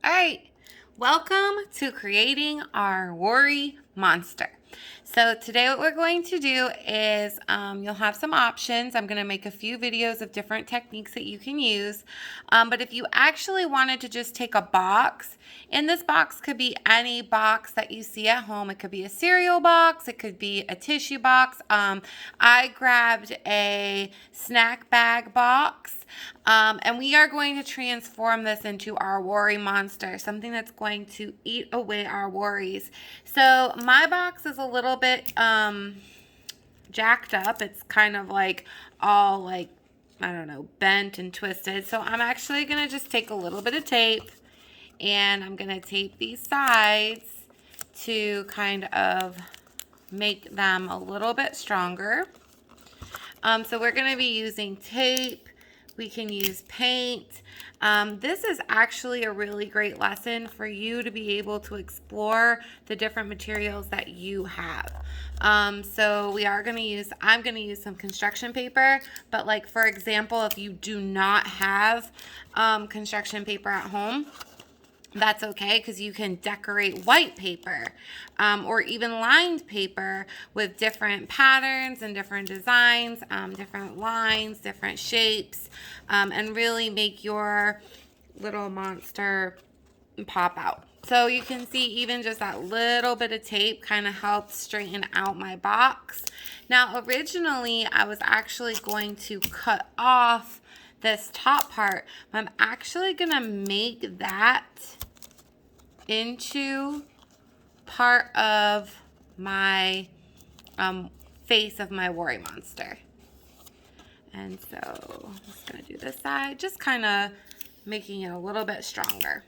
All right, welcome to creating our worry monster. So today what we're going to do is you'll have some options. I'm going to make a few videos of different techniques that you can use. But if you actually wanted to just take a box, and this box could be any box that you see at home. It could be a cereal box. It could be a tissue box. I grabbed a snack bag box. And we are going to transform this into our worry monster, something that's going to eat away our worries. So my box is a little bit jacked up. It's kind of like all like, I don't know, bent and twisted. So I'm actually going to just take a little bit of tape and I'm going to tape these sides to kind of make them a little bit stronger. So we're going to be using tape. We can use paint. This is actually a really great lesson for you to be able to explore the different materials that you have. So I'm going to use some construction paper, but like for example, if you do not have construction paper at home, that's okay, because you can decorate white paper or even lined paper with different patterns and different designs, different lines, different shapes, and really make your little monster pop out. So you can see even just that little bit of tape kind of helped straighten out my box. Now originally I was actually going to cut off this top part, but I'm actually gonna make that into part of my face of my worry monster. And so I'm just gonna do this side, just kind of making it a little bit stronger.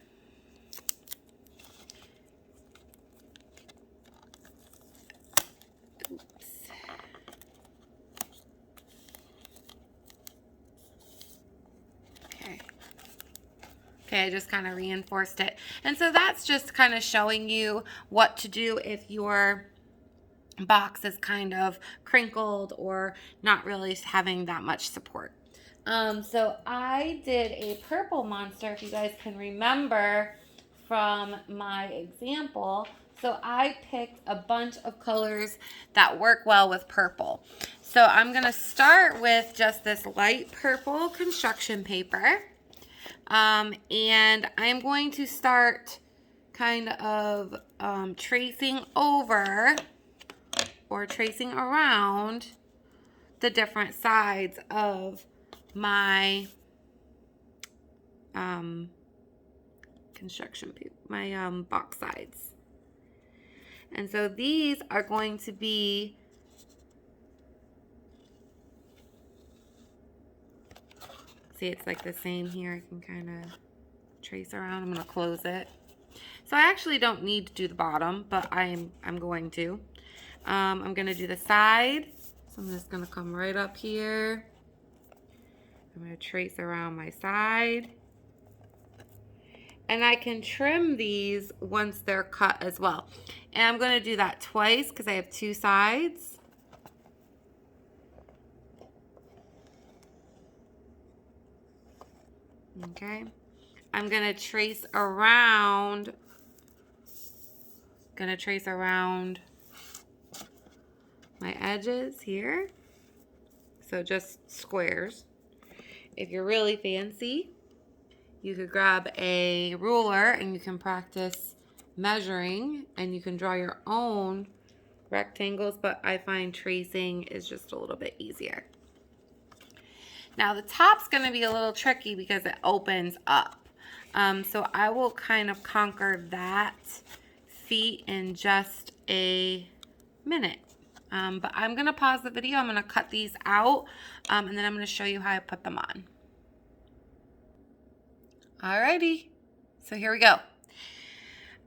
Okay, I just kind of reinforced it. And so that's just kind of showing you what to do if your box is kind of crinkled or not really having that much support. So I did a purple monster, if you guys can remember from my example. So I picked a bunch of colors that work well with purple. So I'm going to start with just this light purple construction paper. And I'm going to start kind of tracing over or tracing around the different sides of my construction paper, my box sides. And so these are going to be see, it's like the same here. I can kind of trace around. I'm going to close it. So I actually don't need to do the bottom, but I'm going to. I'm going to do the side. So I'm just going to come right up here. I'm going to trace around my side. And I can trim these once they're cut as well. And I'm going to do that twice because I have two sides. Okay, I'm gonna trace around my edges here. So just squares. If you're really fancy, you could grab a ruler and you can practice measuring and you can draw your own rectangles, but I find tracing is just a little bit easier. Now the top's going to be a little tricky because it opens up. So I will kind of conquer that feat in just a minute. But I'm going to pause the video. I'm going to cut these out and then I'm going to show you how I put them on. Alrighty, so here we go.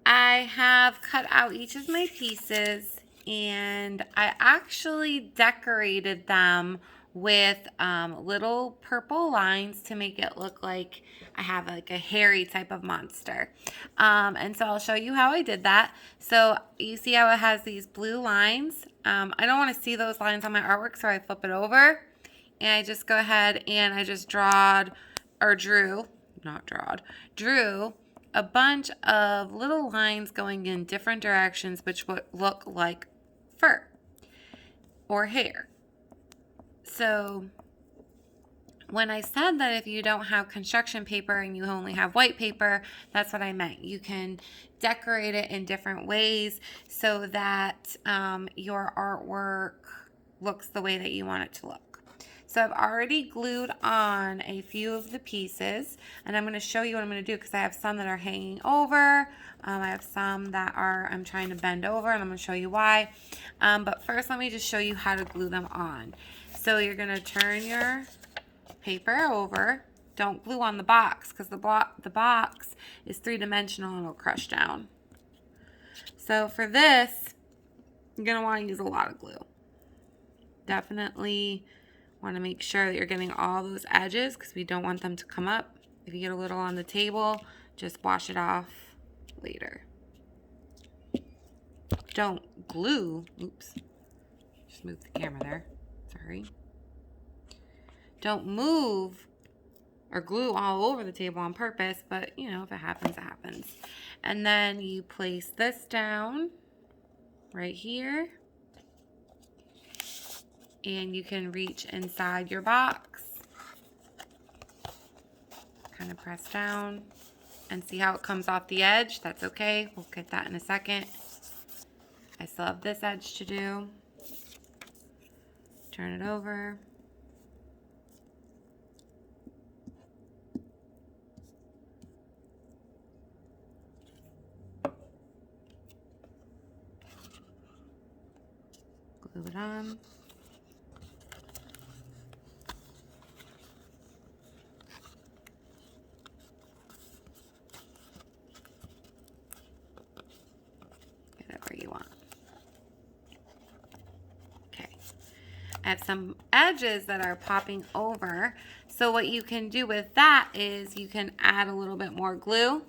I have cut out each of my pieces and I actually decorated them with little purple lines to make it look like I have like a hairy type of monster. And so I'll show you how I did that. So you see how it has these blue lines. I don't want to see those lines on my artwork, so I flip it over and I just go ahead and I just drew a bunch of little lines going in different directions, which would look like fur or hair. So when I said that if you don't have construction paper and you only have white paper, that's what I meant. You can decorate it in different ways so that your artwork looks the way that you want it to look. So I've already glued on a few of the pieces, and I'm going to show you what I'm going to do because I have some that are hanging over. I have some that I'm trying to bend over, and I'm going to show you why. But first, let me just show you how to glue them on. So you're going to turn your paper over. Don't glue on the box because the box is three-dimensional and it'll crush down. So for this, you're going to want to use a lot of glue. Definitely want to make sure that you're getting all those edges because we don't want them to come up. If you get a little on the table, just wash it off later. Don't glue. Oops. Just moved the camera there. Sorry. Don't move or glue all over the table on purpose, but you know, if it happens, it happens. And then you place this down right here. And you can reach inside your box. Kind of press down and see how it comes off the edge. That's okay. We'll get that in a second. I still have this edge to do. Turn it over. Glue it on. Get it where you want. Okay. I have some edges that are popping over. So what you can do with that is you can add a little bit more glue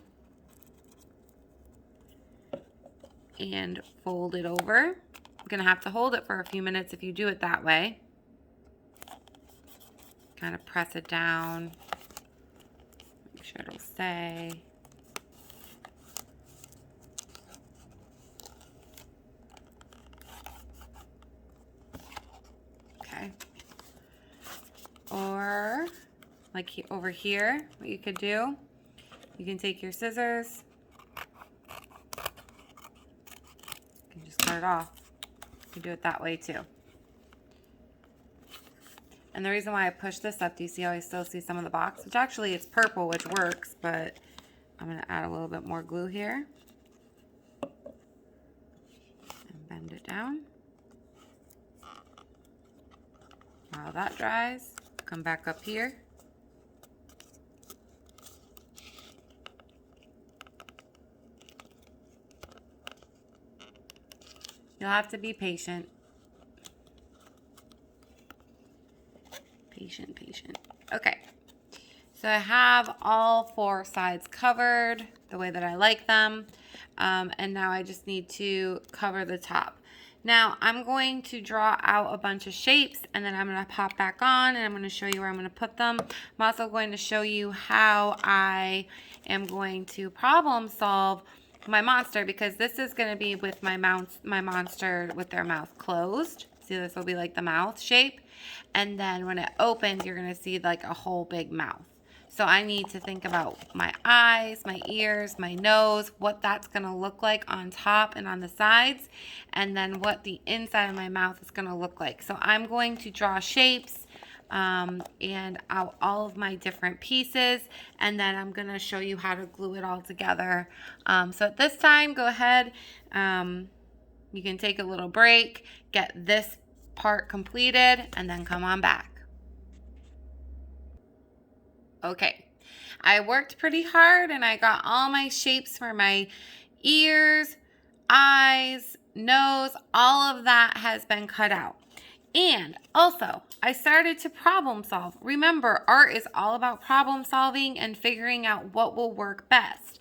and fold it over. You're going to have to hold it for a few minutes if you do it that way. Kind of press it down. Make sure it'll stay. Okay. Or like over here, what you could do, you can take your scissors. You can just cut it off. You can do it that way too. And the reason why I push this up, do you see how I still see some of the box? Which actually it's purple, which works, but I'm going to add a little bit more glue here. And bend it down. While that dries, come back up here. You'll have to be patient. Patient. Okay. So I have all four sides covered the way that I like them. And now I just need to cover the top. Now I'm going to draw out a bunch of shapes and then I'm going to pop back on and I'm going to show you where I'm going to put them. I'm also going to show you how I am going to problem solve my monster because this is going to be with my monster with their mouth closed. See, this will be like the mouth shape. And then when it opens, you're going to see like a whole big mouth. So I need to think about my eyes, my ears, my nose, what that's going to look like on top and on the sides, and then what the inside of my mouth is going to look like. So I'm going to draw shapes and out all of my different pieces, and then I'm going to show you how to glue it all together. So at this time, go ahead. You can take a little break, get this part completed, and then come on back. Okay, I worked pretty hard and I got all my shapes for my ears, eyes, nose, all of that has been cut out. And also, I started to problem solve. Remember, art is all about problem solving and figuring out what will work best.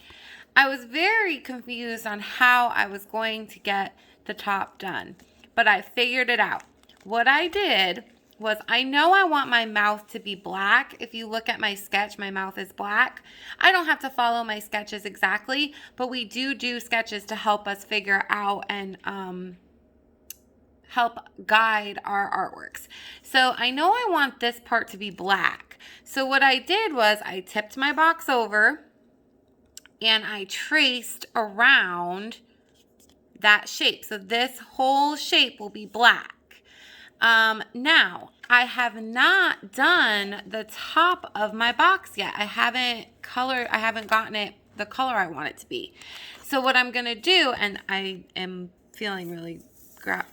I was very confused on how I was going to get the top done, but I figured it out. What I did was I know I want my mouth to be black. If you look at my sketch, my mouth is black. I don't have to follow my sketches exactly, but we do sketches to help us figure out and help guide our artworks. So I know I want this part to be black. So what I did was I tipped my box over and I traced around that shape. So this whole shape will be black. Now, I have not done the top of my box yet. I haven't gotten it the color I want it to be. So what I'm going to do, and I am feeling really proud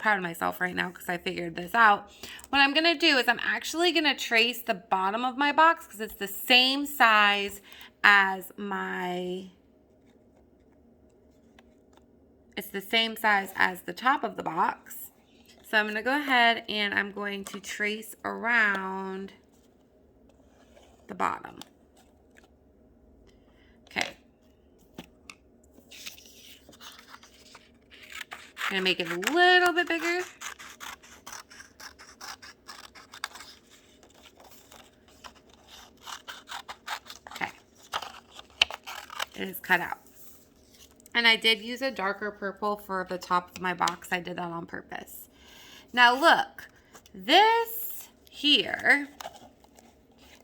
of myself right now because I figured this out. What I'm going to do is I'm actually going to trace the bottom of my box because it's the same size as the top of the box. So I'm going to go ahead and I'm going to trace around the bottom. Okay. I'm going to make it a little bit bigger. Okay. It is cut out. And I did use a darker purple for the top of my box. I did that on purpose. Now look, this here,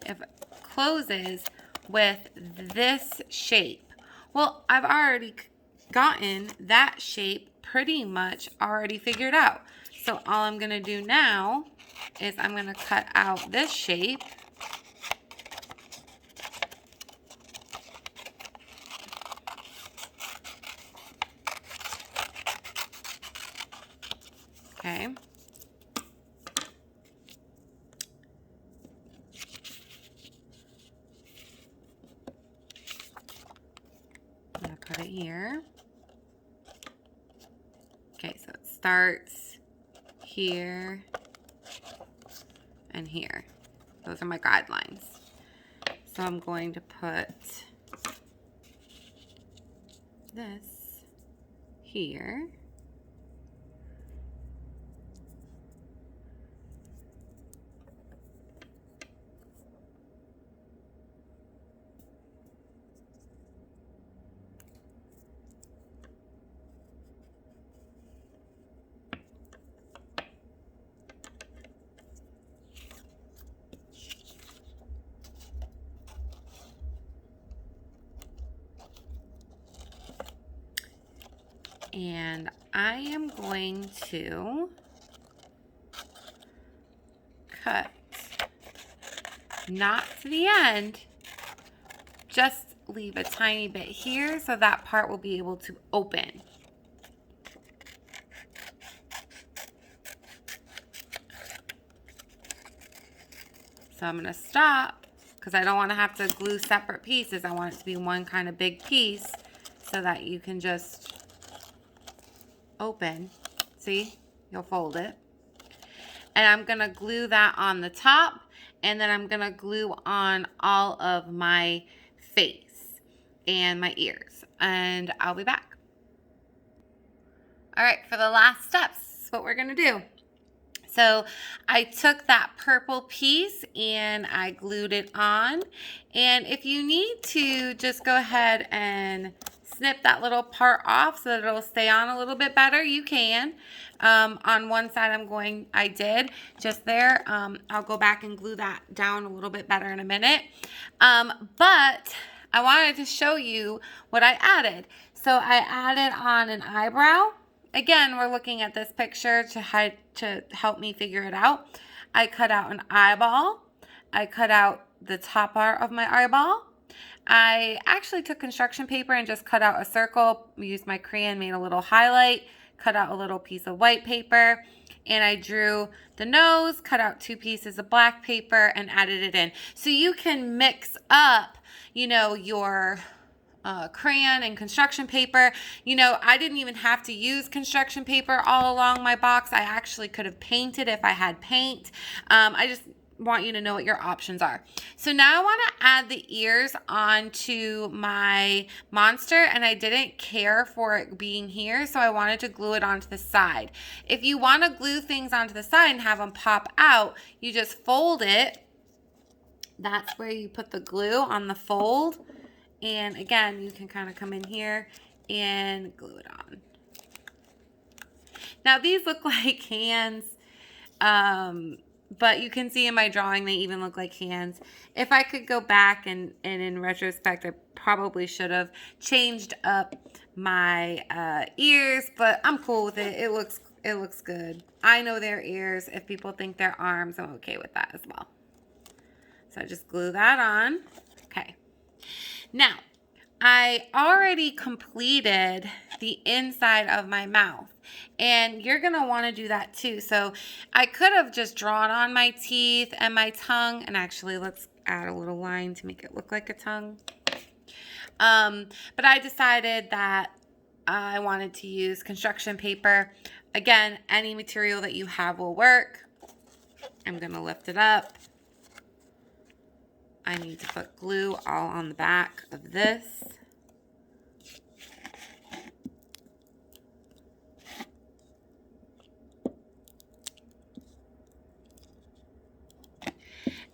if it closes with this shape, well, I've already gotten that shape pretty much already figured out. So all I'm going to do now is I'm going to cut out this shape. Okay. I'm going to put it here. Okay, so it starts here and here. Those are my guidelines. So I'm going to put this here. And I am going to cut not to the end, just leave a tiny bit here so that part will be able to open. So I'm going to stop because I don't want to have to glue separate pieces. I want it to be one kind of big piece so that you can just open. See? You'll fold it. And I'm going to glue that on the top, and then I'm going to glue on all of my face and my ears. And I'll be back. All right, for the last steps, this is what we're going to do. So I took that purple piece and I glued it on. And if you need to, just go ahead and snip that little part off so that it'll stay on a little bit better, you can. On one side I did just there. I'll go back and glue that down a little bit better in a minute. But I wanted to show you what I added. So I added on an eyebrow. Again, we're looking at this picture to help me figure it out. I cut out an eyeball. I cut out the top part of my eyeball. I actually took construction paper and just cut out a circle, used my crayon, made a little highlight, cut out a little piece of white paper, and I drew the nose, cut out 2 pieces of black paper, and added it in. So you can mix up, your crayon and construction paper. I didn't even have to use construction paper all along my box. I actually could have painted if I had paint. I just want you to know what your options are. So now I want to add the ears onto my monster, and I didn't care for it being here, so I wanted to glue it onto the side. If you want to glue things onto the side and have them pop out, you just fold it. That's where you put the glue, on the fold. And again, you can kind of come in here and glue it on. Now these look like hands. But you can see in my drawing, they even look like hands. If I could go back and in retrospect, I probably should have changed up my ears, but I'm cool with it. It looks good. I know they're ears. If people think they're arms, I'm okay with that as well. So I just glue that on. Okay. Now, I already completed the inside of my mouth, and you're going to want to do that too. So I could have just drawn on my teeth and my tongue, and actually let's add a little line to make it look like a tongue. But I decided that I wanted to use construction paper. Again, any material that you have will work. I'm going to lift it up. I need to put glue all on the back of this.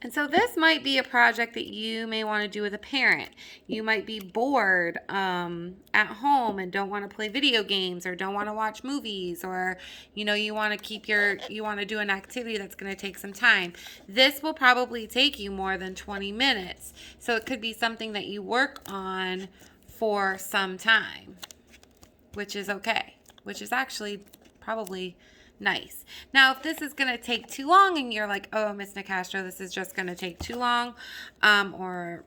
And so this might be a project that you may want to do with a parent. You might be bored at home and don't want to play video games, or don't want to watch movies, or you want to do an activity that's going to take some time. This will probably take you more than 20 minutes. So it could be something that you work on for some time, which is okay, which is actually probably nice. Now, if this is going to take too long and you're like, oh, Miss Nicastro, this is just going to take too long, and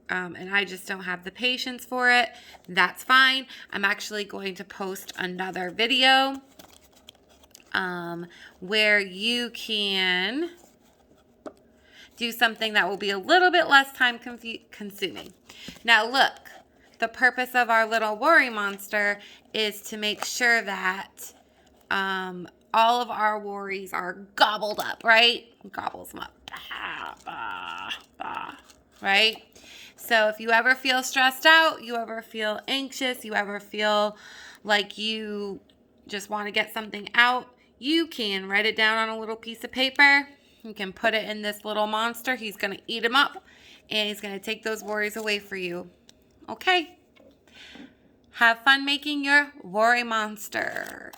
I just don't have the patience for it, that's fine. I'm actually going to post another video where you can do something that will be a little bit less time consuming. Now, look, the purpose of our little worry monster is to make sure that all of our worries are gobbled up, right? Gobbles them up, right? So if you ever feel stressed out, you ever feel anxious, you ever feel like you just want to get something out, you can write it down on a little piece of paper. You can put it in this little monster. He's going to eat them up, and he's going to take those worries away for you. Okay? Have fun making your worry monster.